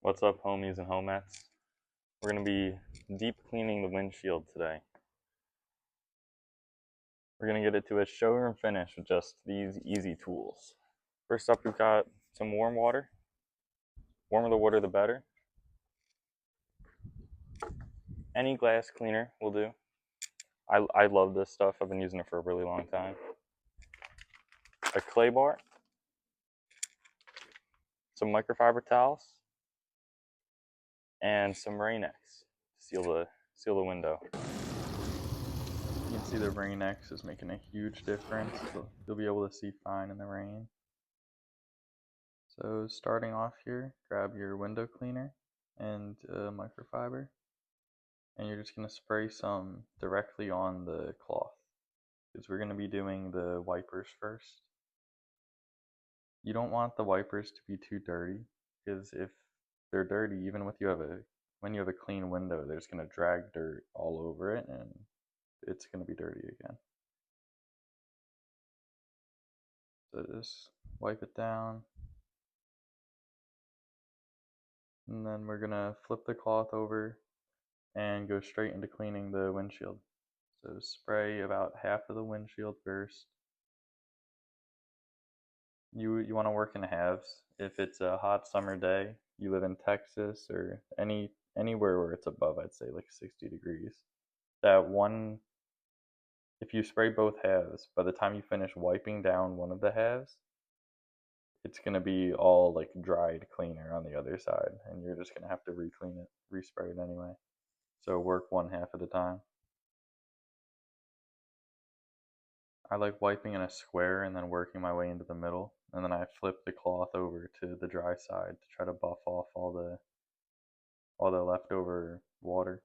What's up, homies and homettes? We're going to be deep cleaning the windshield today. We're going to get it to a showroom finish with just these easy tools. First up, we've got some warm water. Warmer the water, the better. Any glass cleaner will do. I love this stuff. I've been using it for a really long time. A clay bar. Some microfiber towels. And some Rain-X to seal the window. You can see the Rain-X is making a huge difference. So you'll be able to see fine in the rain. So starting off here, grab your window cleaner and microfiber, and you're just going to spray some directly on the cloth because we're going to be doing the wipers first. You don't want the wipers to be too dirty because if they're dirty, even when you have a clean window, they're just going to drag dirt all over it and it's going to be dirty again. So just wipe it down. And then we're going to flip the cloth over and go straight into cleaning the windshield. So spray about half of the windshield first. You want to work in halves. If it's a hot summer day, you live in Texas or anywhere where it's above, I'd say like 60 degrees. If you spray both halves, by the time you finish wiping down one of the halves, it's going to be all like dried cleaner on the other side, and you're just going to have to re-clean it, respray it anyway. So work one half at a time. I like wiping in a square and then working my way into the middle, and then I flip the cloth over to the dry side to try to buff off all the leftover water.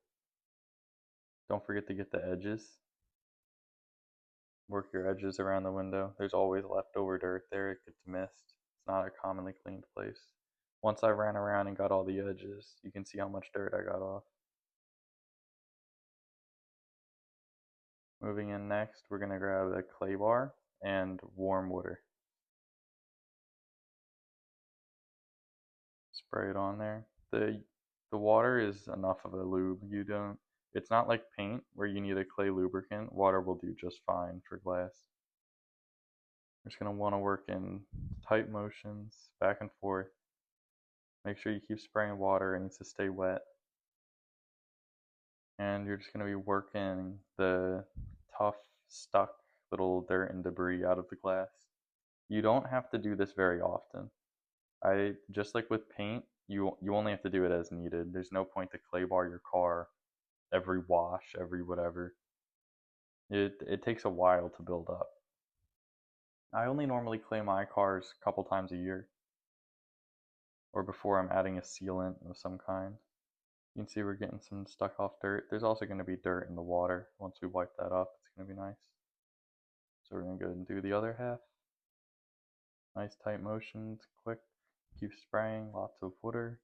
Don't forget to get the edges. Work your edges around the window. There's always leftover dirt there, it gets missed. It's not a commonly cleaned place. Once I ran around and got all the edges, you can see how much dirt I got off. Moving in next, we're going to grab a clay bar and warm water. Spray it on there. The water is enough of a lube. It's not like paint where you need a clay lubricant. Water will do just fine for glass. You're just going to want to work in tight motions, back and forth. Make sure you keep spraying water. It needs to stay wet. And you're just going to be working the tough, stuck little dirt and debris out of the glass. You don't have to do this very often. Just like with paint, you only have to do it as needed. There's no point to clay bar your car every wash, every whatever. It takes a while to build up. I only normally clay my cars a couple times a year, or before I'm adding a sealant of some kind. You can see we're getting some stuck off dirt. There's also going to be dirt in the water. Once we wipe that up, it's going to be nice. So we're going to go and do the other half. Nice tight motions, quick. Keep spraying, lots of water.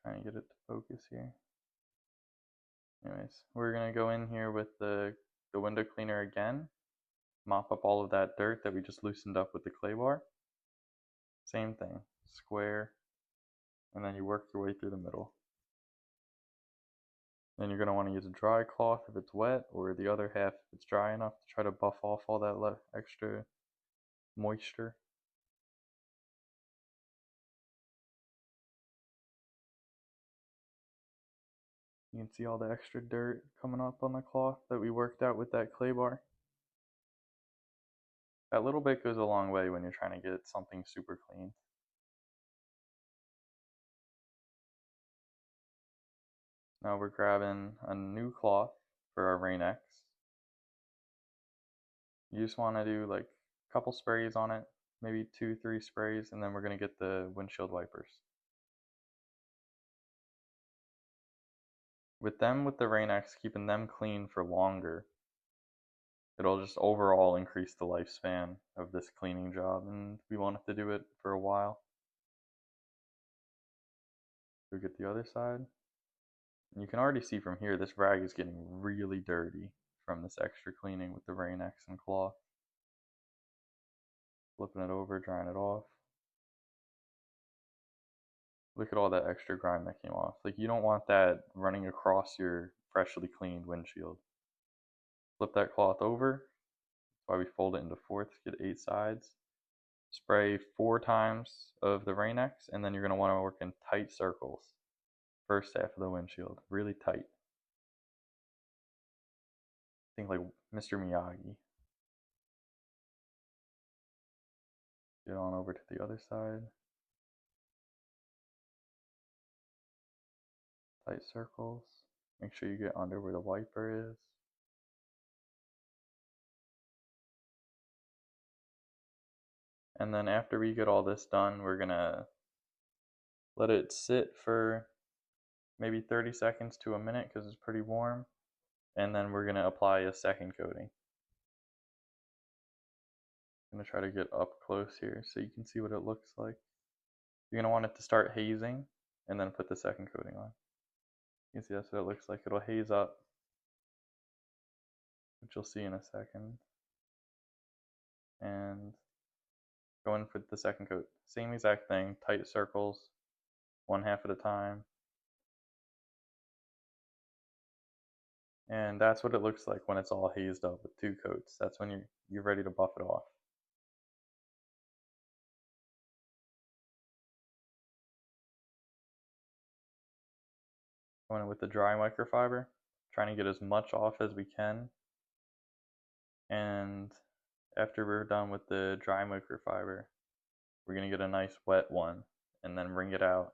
Trying to get it to focus here. Anyways, we're going to go in here with the window cleaner again. Mop up all of that dirt that we just loosened up with the clay bar. Same thing, square, and then you work your way through the middle. Then you're going to want to use a dry cloth if it's wet, or the other half if it's dry enough to try to buff off all that extra moisture. You can see all the extra dirt coming up on the cloth that we worked out with that clay bar. That little bit goes a long way when you're trying to get something super clean. Now we're grabbing a new cloth for our Rain-X. You just want to do like a couple sprays on it, maybe 2-3 sprays, and then we're going to get the windshield wipers. With the Rain-X, keeping them clean for longer, it'll just overall increase the lifespan of this cleaning job, and we won't have to do it for a while. So get the other side. And you can already see from here, this rag is getting really dirty from this extra cleaning with the Rain-X and cloth. flipping it over, drying it off. Look at all that extra grime that came off. Like, you don't want that running across your freshly cleaned windshield. Flip that cloth over. That's why we fold it into fourths, get 8 sides. Spray 4 times of the Rain-X, and then you're going to want to work in tight circles. First half of the windshield, really tight. Think like Mr. Miyagi. Get on over to the other side. Tight circles. Make sure you get under where the wiper is. And then after we get all this done, we're gonna let it sit for maybe 30 seconds to a minute because it's pretty warm. And then we're gonna apply a second coating. I'm gonna try to get up close here so you can see what it looks like. You're gonna want it to start hazing and then put the second coating on. You can see that's what it looks like. It'll haze up, which you'll see in a second. And go in for the second coat. Same exact thing, tight circles, 1 half at a time. And that's what it looks like when it's all hazed up with 2 coats. That's when you're ready to buff it off. Going in with the dry microfiber, trying to get as much off as we can. And after we're done with the dry microfiber, we're gonna get a nice wet one and then wring it out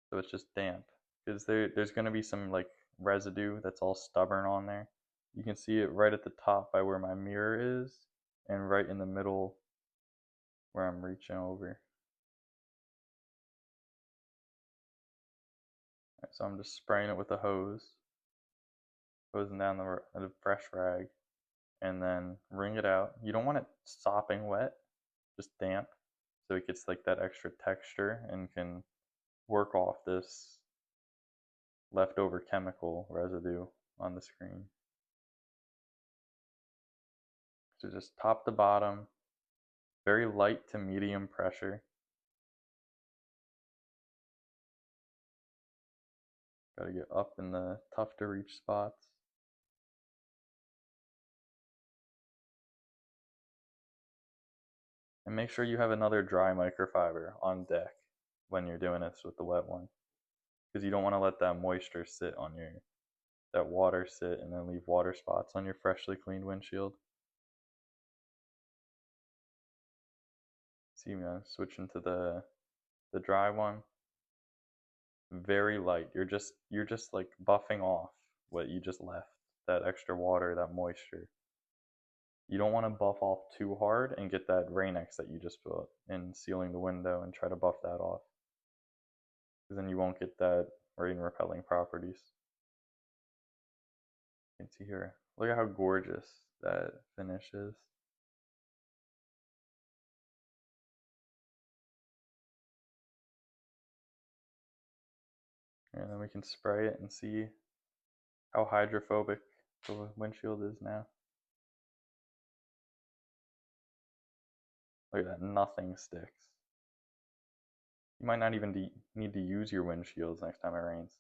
so it's just damp. Because there's gonna be some like residue that's all stubborn on there. You can see it right at the top by where my mirror is, and right in the middle where I'm reaching over. Right, so I'm just spraying it with a hose, hosing down the fresh rag, and then wring it out. You don't want it sopping wet, just damp, so it gets like that extra texture and can work off this leftover chemical residue on the screen. So just top to bottom, very light to medium pressure. Gotta get up in the tough to reach spots. And make sure you have another dry microfiber on deck when you're doing this with the wet one, because you don't want to let that moisture sit on that water sit and then leave water spots on your freshly cleaned windshield. See me switching to the dry one. Very light. You're just like buffing off what you just left, that extra water, that moisture. You don't want to buff off too hard and get that Rain-X that you just put in sealing the window and try to buff that off, because then you won't get that rain repelling properties. You can see here, look at how gorgeous that finish is. And then we can spray it and see how hydrophobic the windshield is now. Look at that, nothing sticks. You might not even need to use your windshields next time it rains.